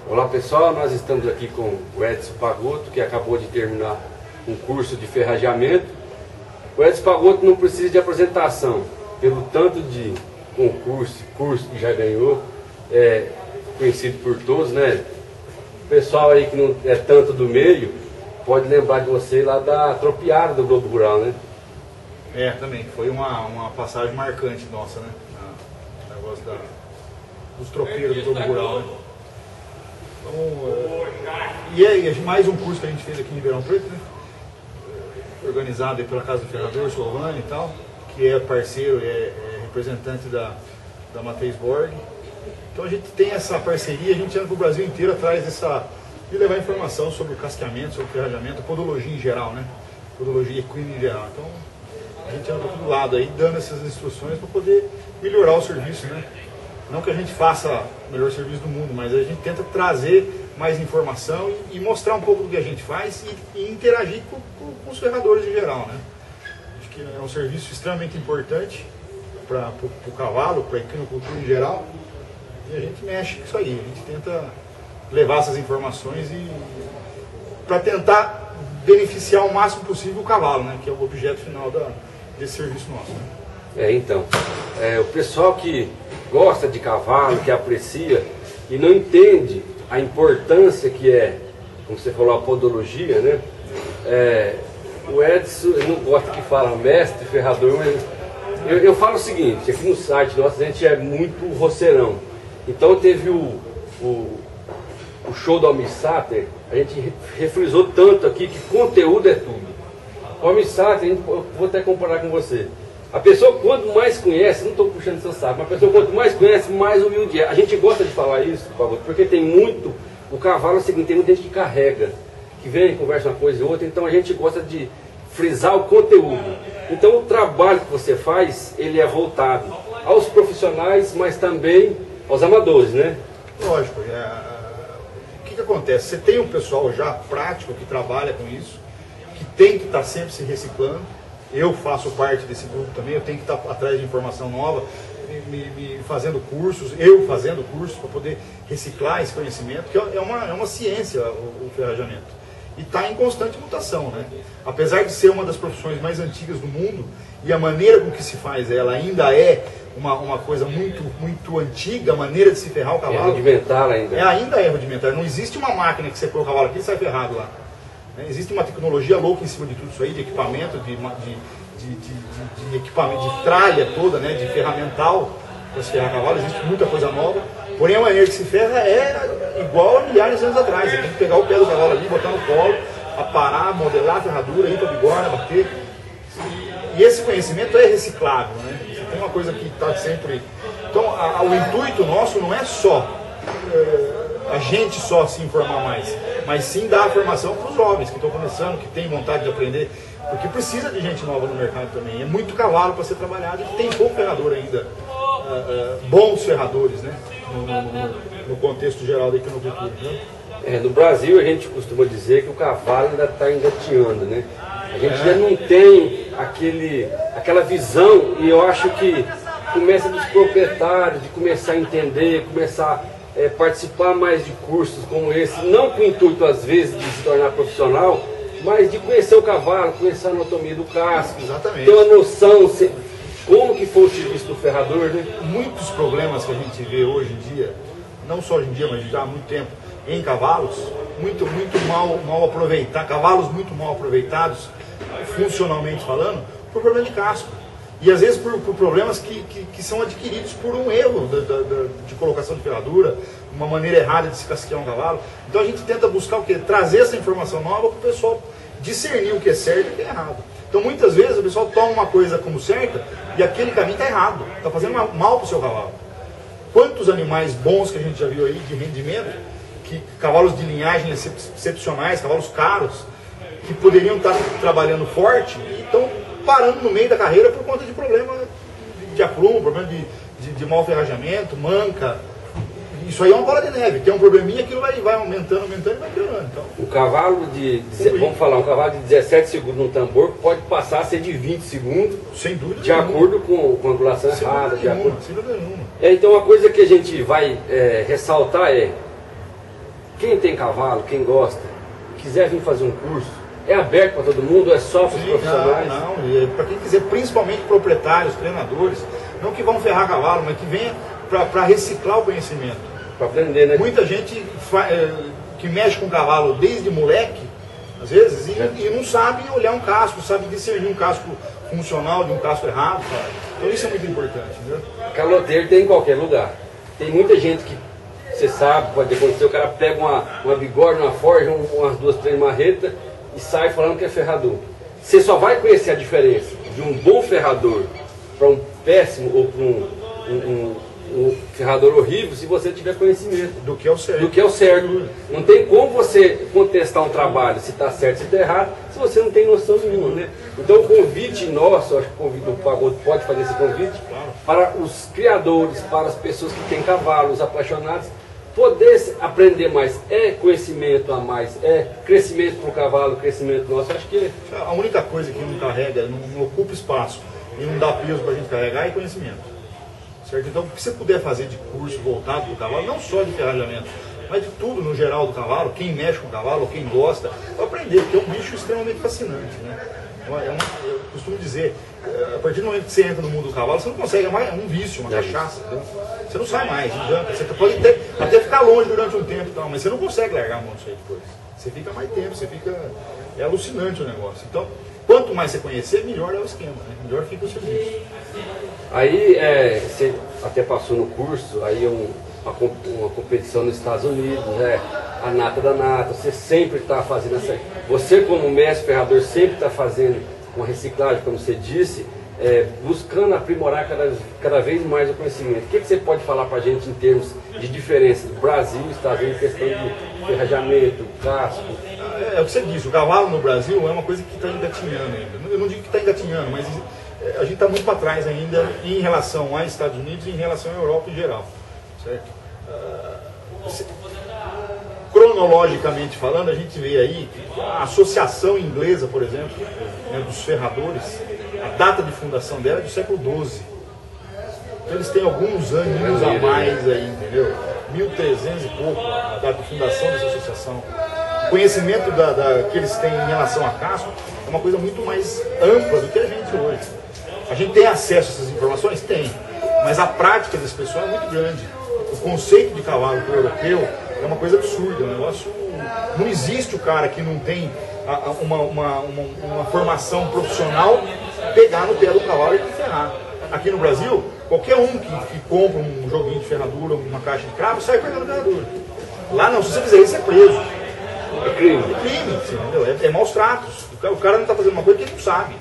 Olá pessoal, nós estamos aqui com o Edson Pagotto, que acabou de terminar um curso de ferrageamento. O Edson Pagotto não precisa de apresentação, pelo tanto de curso que já ganhou, é conhecido por todos, né? O pessoal aí que não é tanto do meio, pode lembrar de você lá da tropiada do Globo Rural, né? É, também, foi uma passagem marcante nossa, né? O negócio dos tropeiros do Globo Rural, né? Então, e é mais um curso que a gente fez aqui em Ribeirão Preto, né? Organizado aí pela Casa do Ferrador, Solvani e tal, que é parceiro, é representante da Matheus Borg. Então a gente tem essa parceria, a gente anda para o Brasil inteiro atrás de levar informação sobre o casqueamento, sobre o ferrajamento, podologia em geral, né? Podologia equina em geral. Então a gente anda para todo lado aí, dando essas instruções para poder melhorar o serviço, né? Não que a gente faça o melhor serviço do mundo, mas a gente tenta trazer mais informação e mostrar um pouco do que a gente faz e interagir com os ferradores em geral, né? Acho que é um serviço extremamente importante para o cavalo, para a equinocultura em geral, e a gente mexe com isso aí, a gente tenta levar essas informações para tentar beneficiar o máximo possível o cavalo, né? Que é o objeto final desse serviço nosso, né? Então, o pessoal que gosta de cavalo, que aprecia e não entende a importância que é, como você falou, a podologia, né? O Edson, eu não gosto que fala mestre, ferrador, mas eu falo o seguinte, aqui no site nosso a gente é muito roceirão. Então teve o show do Almissáter, a gente refrisou tanto aqui que conteúdo é tudo. O Almissáter, eu vou até comparar com você. A pessoa quanto mais conhece, não estou puxando seu saco, mas a pessoa quanto mais conhece, mais humilde é. A gente gosta de falar isso, porque tem muito, o cavalo é o seguinte, tem muita gente que carrega, que vem, conversa uma coisa e outra, então a gente gosta de frisar o conteúdo. Então o trabalho que você faz, ele é voltado aos profissionais, mas também aos amadores, né? Lógico, o que acontece? Você tem um pessoal já prático que trabalha com isso, que tem que estar sempre se reciclando. Eu faço parte desse grupo também, eu tenho que estar atrás de informação nova, me fazendo cursos, fazendo cursos para poder reciclar esse conhecimento, que é uma ciência o ferrajamento. E está em constante mutação, né? Apesar de ser uma das profissões mais antigas do mundo, e a maneira com que se faz ela ainda é uma coisa muito, muito antiga, a maneira de se ferrar o cavalo. É rudimentar ainda. Ainda é rudimentar. Não existe uma máquina que você põe o cavalo aqui e sai ferrado lá. Existe uma tecnologia louca em cima de tudo isso aí, de equipamento, de equipamento, de tralha toda, né, de ferramental para se ferrar cavalo, existe muita coisa nova. Porém a maneira que se ferra é igual a milhares de anos atrás. Você tem que pegar o pé do cavalo ali, botar no colo, aparar, modelar a ferradura, ir para a bigorna, bater. E esse conhecimento é reciclável, né? Você tem uma coisa que está sempre... Então o intuito nosso não é só a gente só se informar mais, mas sim dar a formação para os jovens que estão começando, que têm vontade de aprender, porque precisa de gente nova no mercado também. É muito cavalo para ser trabalhado e tem pouco ferrador ainda, bons ferradores, né? No contexto geral da equinocultura, né? No Brasil a gente costuma dizer que o cavalo ainda está engateando, né? A gente ainda não tem aquela visão, e eu acho que começa dos proprietários, de começar a entender, começar participar mais de cursos como esse, não com o intuito às vezes de se tornar profissional, mas de conhecer o cavalo, conhecer a anatomia do casco, exatamente, ter uma noção como que foi o serviço do ferrador, né? Muitos problemas que a gente vê hoje em dia, não só hoje em dia, mas já há muito tempo, em cavalos, muito mal aproveitados, cavalos muito mal aproveitados, funcionalmente falando, por problema de casco. E às vezes por problemas que são adquiridos por um erro de colocação de ferradura, uma maneira errada de se casquear um cavalo. Então a gente tenta buscar o quê? Trazer essa informação nova para o pessoal discernir o que é certo e o que é errado. Então muitas vezes o pessoal toma uma coisa como certa e aquele caminho está errado, está fazendo mal para o seu cavalo. Quantos animais bons que a gente já viu aí de rendimento, cavalos de linhagem excepcionais, cavalos caros, que poderiam estar trabalhando forte e estão parando no meio da carreira por conta de problema de aprumo, problema de mau ferrajamento, manca. Isso aí é uma bola de neve, tem um probleminha, aquilo vai aumentando e vai piorando. Então, o cavalo vamos falar, um cavalo de 17 segundos no tambor pode passar a ser de 20 segundos, sem dúvida de acordo com a angulação errada. Sem dúvida nenhuma. Então uma coisa que a gente vai ressaltar quem tem cavalo, quem gosta, quiser vir fazer um curso, é aberto para todo mundo, é só para os profissionais? Não, para quem quiser, principalmente proprietários, treinadores, não que vão ferrar cavalo, mas que venha para reciclar o conhecimento. Para aprender, né? Muita gente que mexe com cavalo desde moleque, às vezes, e não sabe olhar um casco, sabe discernir um casco funcional de um casco errado, cara. Então isso é muito importante, entendeu? Caloteiro tem em qualquer lugar. Tem muita gente que, você sabe, pode acontecer, o cara pega uma bigorna, uma forja, umas 2, 3 marretas e sai falando que é ferrador. Você só vai conhecer a diferença de um bom ferrador para um péssimo ou para um ferrador horrível se você tiver conhecimento do que é o certo. Do que é o certo. Não tem como você contestar um trabalho se está certo, se está errado, se você não tem noção nenhuma, né? Então o convite nosso, acho que o convite do Pagode pode fazer esse convite, para os criadores, para as pessoas que têm cavalos, os apaixonados, poder aprender mais. É conhecimento a mais, é crescimento para o cavalo, crescimento nosso. Acho que a única coisa que não carrega, não ocupa espaço e não dá peso para a gente carregar é conhecimento. Certo? Então, o que você puder fazer de curso voltado para o cavalo, não só de ferrajamento, mas de tudo no geral do cavalo, quem mexe com o cavalo, quem gosta, para aprender, porque é um bicho extremamente fascinante, né? Eu costumo dizer, a partir do momento que você entra no mundo do cavalo, você não consegue, é um vício, uma cachaça, entendeu? Você não sai mais, não adianta. Você pode até ficar longe durante um tempo, tal, mas você não consegue largar a mão disso aí depois. Você fica mais tempo, é alucinante o negócio. Então, quanto mais você conhecer, melhor é o esquema, né? Melhor fica o serviço. Aí, você até passou no curso, aí uma competição nos Estados Unidos, a nata da nata, você sempre está fazendo essa... Você como mestre ferrador sempre está fazendo uma reciclagem, como você disse, buscando aprimorar cada vez mais o conhecimento. O que você pode falar para a gente em termos de diferença do Brasil e Estados Unidos, questão de ferrajamento, casco? É o que você disse, o cavalo no Brasil é uma coisa que está engatinhando ainda. Eu não digo que está engatinhando, mas a gente está muito para trás ainda em relação aos Estados Unidos e em relação à Europa em geral. Certo? Cronologicamente falando, a gente vê aí que a associação inglesa, por exemplo, dos ferradores, a data de fundação dela é do século XII. Então eles têm alguns aninhos a mais aí, entendeu? 1300 e pouco, a data de fundação dessa associação. O conhecimento que eles têm em relação a casco é uma coisa muito mais ampla do que a gente hoje. A gente tem acesso a essas informações? Tem. Mas a prática desse pessoal é muito grande. O conceito de cavalo para o europeu é uma coisa absurda. Um negócio, não existe o cara que não tem uma formação profissional pegar no pé do cavalo e ferrar. Aqui no Brasil, qualquer um que compra um joguinho de ferradura, uma caixa de cravo, sai pegando ferradura. Lá não, se você fizer isso é preso. É crime. É crime, entendeu? É maus tratos. O cara não está fazendo uma coisa que ele não sabe.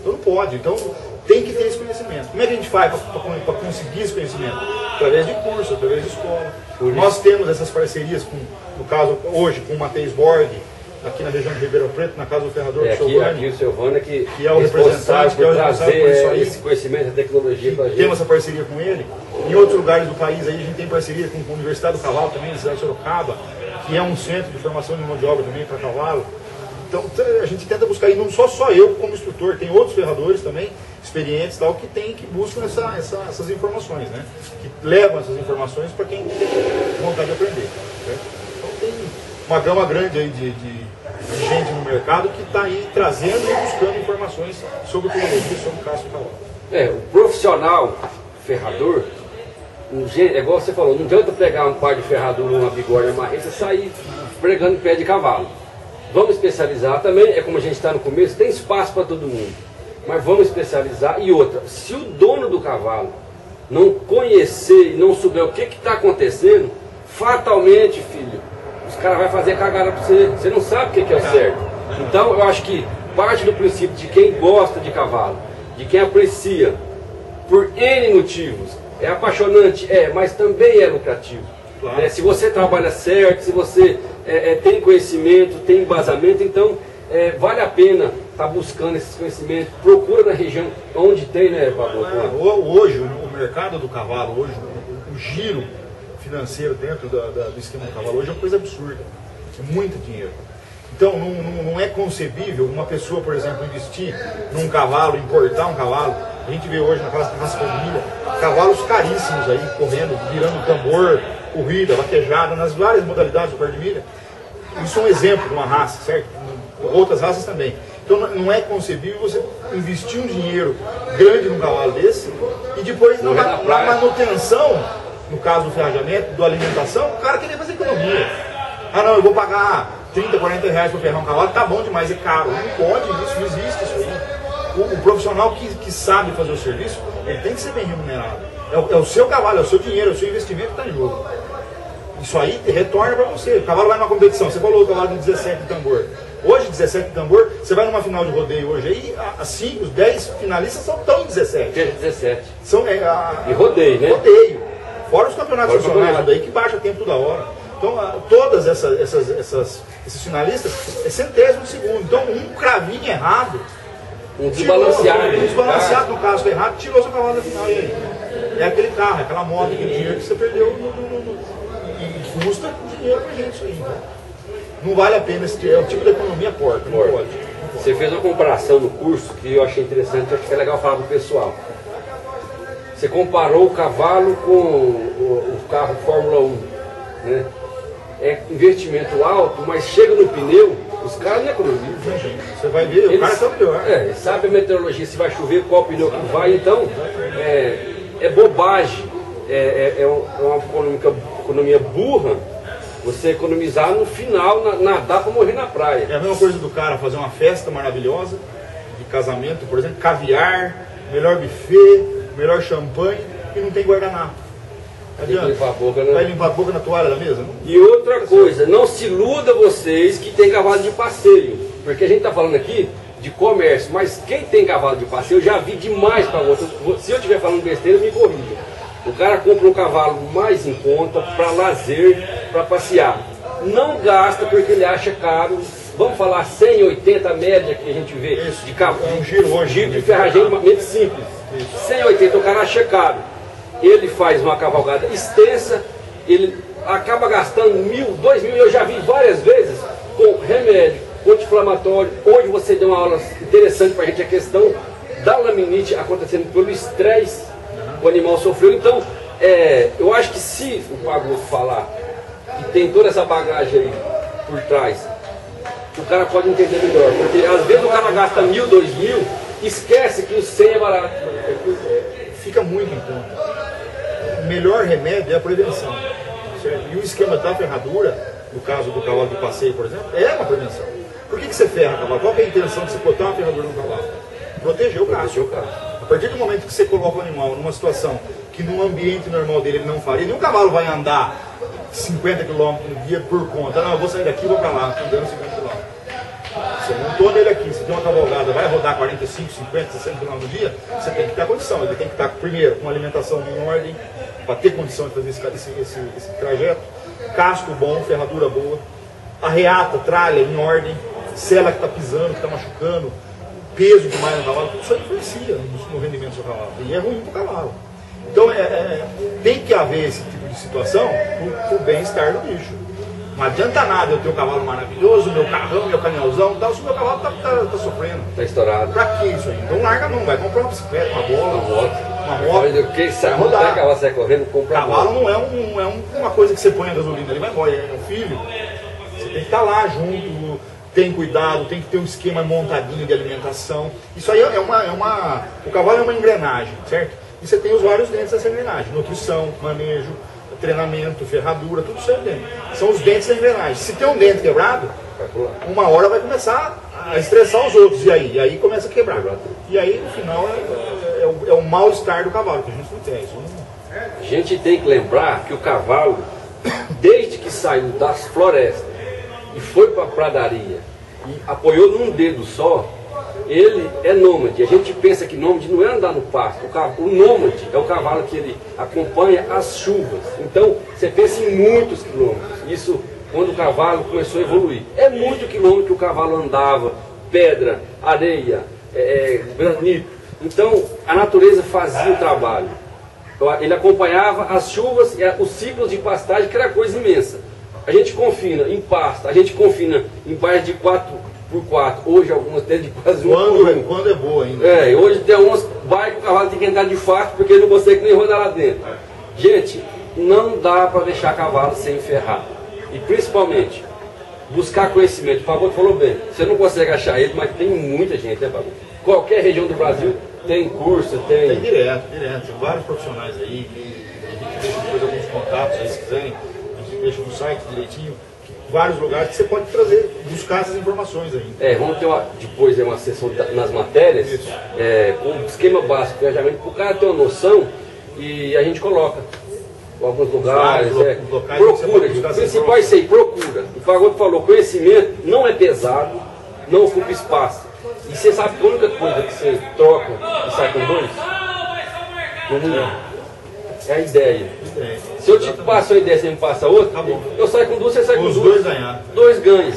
Então não pode. Então tem que ter esse conhecimento. Como é que a gente faz para conseguir esse conhecimento? Através de curso, através de escola. Nós temos essas parcerias, no caso hoje, com o Matheus Borg, aqui na região de Ribeirão Preto, na casa do ferrador Aqui o Silvana que é o responsável por trazer esse conhecimento, a tecnologia para a gente. Temos essa parceria com ele. Em outros lugares do país aí, a gente tem parceria com a Universidade do Cavalo também, na cidade de Sorocaba, que é um centro de formação de mão de obra também para cavalo. Então a gente tenta buscar, e não só eu como instrutor, tem outros ferradores também, experientes tal, que buscam essas informações, né? Que levam essas informações para quem tem vontade de aprender. Certo? Então tem uma gama grande aí de gente no mercado que está aí trazendo e buscando informações sobre tecnologia, sobre o casco de cavalo. O profissional ferrador, igual você falou, não adianta pegar um par de ferradura, uma bigorna, uma marreta e sair pregando pé de cavalo. Vamos especializar também, é como a gente está no começo, tem espaço para todo mundo. Mas vamos especializar. E outra, se o dono do cavalo não conhecer e não souber o que está acontecendo, fatalmente, filho, os caras vão fazer cagada para você. Você não sabe o que é o certo. Então, eu acho que parte do princípio de quem gosta de cavalo, de quem aprecia, por N motivos, é apaixonante, mas também é lucrativo. Claro. Se você trabalha certo, se você tem conhecimento, tem embasamento, então vale a pena estar buscando esses conhecimentos. Procura na região onde tem, né, Pablo? Hoje, o mercado do cavalo, hoje, o giro financeiro dentro do esquema do cavalo, hoje é uma coisa absurda. É muito dinheiro. Então, não é concebível uma pessoa, por exemplo, investir num cavalo, importar um cavalo. A gente vê hoje naquelas famílias, cavalos caríssimos aí, correndo, virando tambor, corrida, vaquejada, nas várias modalidades do quarto de milha. Isso é um exemplo de uma raça, certo? Outras raças também. Então não é concebível você investir um dinheiro grande num cavalo desse e depois na manutenção, no caso do ferrajamento, da alimentação, o cara queria fazer economia. Ah não, eu vou pagar 30, 40 reais para ferrar um cavalo, tá bom demais, é caro. Não pode isso, não existe isso aí. O profissional que sabe fazer o serviço, ele tem que ser bem remunerado. É o seu cavalo, é o seu dinheiro, é o seu investimento que está em jogo. Isso aí retorna para você. O cavalo vai numa competição, você falou o cavalo de 17 de tambor. Hoje, 17 de tambor, você vai numa final de rodeio hoje aí, os 10 finalistas estão em 17. 17. E rodeio, né? Rodeio. Fora os campeonatos nacionais, daí que baixa tempo toda hora. Então, todas esses finalistas é centésimo de segundo. Então, um cravinho errado, desbalanceado no caso errado, tirou seu cavalo da final. E aí? É aquele carro, aquela moto, aquele dinheiro que você perdeu e custa dinheiro pra gente isso aí. Então. Não vale a pena, é o tipo de economia porca, não pode. Você fez uma comparação no curso que eu achei interessante, eu acho que é legal falar pro pessoal. Você comparou o cavalo com o carro Fórmula 1, né? É investimento alto, mas chega no pneu, os caras não economizam. Você vai ver, o cara tá melhor. Sabe a meteorologia, se vai chover, qual pneu que vai, então é bobagem, é uma economia burra você economizar no final, nadar para morrer na praia. É a mesma coisa do cara fazer uma festa maravilhosa, de casamento, por exemplo, caviar, melhor buffet, melhor champanhe, e não tem guardanapo. Tem que limpar a boca, né? Vai limpar a boca na toalha da mesa? Não? E outra coisa, não se iluda vocês que tem cavalo de passeio, porque a gente está falando aqui de comércio, mas quem tem cavalo de passeio eu já vi demais para outro. Se eu estiver falando besteira, me corrija. O cara compra um cavalo mais em conta para lazer, para passear. Não gasta porque ele acha caro. Vamos falar 180 média que a gente vê de cavalo. É um giro hoje. Giro de ferragem simples. 180 o cara acha caro. Ele faz uma cavalgada extensa, ele acaba gastando 1.000, 2.000, eu já vi várias vezes com remédio, anti-inflamatório. Hoje você deu uma aula interessante para a gente, a questão da laminite acontecendo pelo estresse que o animal sofreu. Então, eu acho que se o Pagoto falar que tem toda essa bagagem aí por trás, o cara pode entender melhor, porque às vezes o cara gasta 1.000, 2.000, esquece que o 100 é barato. Fica muito em conta. O melhor remédio é a prevenção. Certo? E o esquema da ferradura, no caso do cavalo de passeio, por exemplo, é uma prevenção. Por que você ferra o cavalo? Qual é a intenção de você botar uma ferradura no cavalo? Proteger o casco. A partir do momento que você coloca o animal numa situação que no ambiente normal dele ele não faria, nenhum cavalo vai andar 50 km no dia por conta. Não, eu vou sair daqui e vou para lá, andando 50 km. Você montou nele aqui, você tem uma cavalgada, vai rodar 45, 50, 60 km no dia, você tem que ter a condição. Ele tem que estar, primeiro, com uma alimentação em ordem, para ter condição de fazer esse trajeto. Casco bom, ferradura boa, arreata, tralha em ordem, sela que está pisando, que está machucando, peso demais no cavalo, tudo isso influencia no rendimento do seu cavalo. E é ruim para o cavalo. Então, tem que haver esse tipo de situação para o bem-estar do bicho. Não adianta nada eu ter um cavalo maravilhoso, meu carrão, meu caminhãozão, tal, se o meu cavalo tá sofrendo. Tá estourado. Pra que isso aí? Então larga não, vai comprar uma bicicleta, uma bola, uma moto. Quem sabe rodar, cavalo sai correndo, compra. Cavalo não é uma coisa que você põe a gasolina, ele vai embora, é um filho. Você tem que estar lá junto, tem cuidado, tem que ter um esquema montadinho de alimentação. Isso aí o cavalo é uma engrenagem, certo? E você tem os vários dentes dessa engrenagem, nutrição, manejo, treinamento, ferradura, tudo isso aí dentro. São os dentes da engrenagem. Se tem um dente quebrado, uma hora vai começar a estressar os outros. E aí começa a quebrar. E aí, no final, é o mal-estar do cavalo, que a gente não tem. Isso não... A gente tem que lembrar que o cavalo, desde que saiu das florestas e foi para a pradaria e apoiou num dedo só, ele é nômade. A gente pensa que nômade não é andar no pasto. O nômade é o cavalo que ele acompanha as chuvas. Então, você pensa em muitos quilômetros. Isso quando o cavalo começou a evoluir. É muito quilômetro que o cavalo andava, pedra, areia, granito. Então, a natureza fazia o trabalho. Ele acompanhava as chuvas e os ciclos de pastagem, que era coisa imensa. A gente confina em pasta, a gente confina em bairros de 4x4, hoje algumas tem de quase 1 quando é boa ainda. Hoje tem umas bairros que o cavalo tem que entrar de fato porque ele não consegue nem rodar lá dentro. Gente, não dá para deixar cavalo sem ferrar. E principalmente, buscar conhecimento. O Fagoto falou bem, você não consegue achar ele, mas tem muita gente, né, Fagoto? Qualquer região do Brasil tem curso, tem... Tem direto. Tem vários profissionais aí, a gente deixa depois alguns contatos aí, se quiserem, a gente deixa no site direitinho, vários lugares que você pode trazer, buscar essas informações aí. Vamos ter depois uma sessão nas matérias, com um esquema básico de viajamento, para o cara ter uma noção e a gente coloca alguns lugares, procura, o principal é isso aí, procura. O Fagoto falou, conhecimento não é pesado, não ocupa espaço. E você sabe que a única coisa que você troca e sai com dois? É a ideia. Se eu te passo a ideia e você me passa outra, eu saio com duas, você sai com duas. Os dois ganhar. Dois ganhos.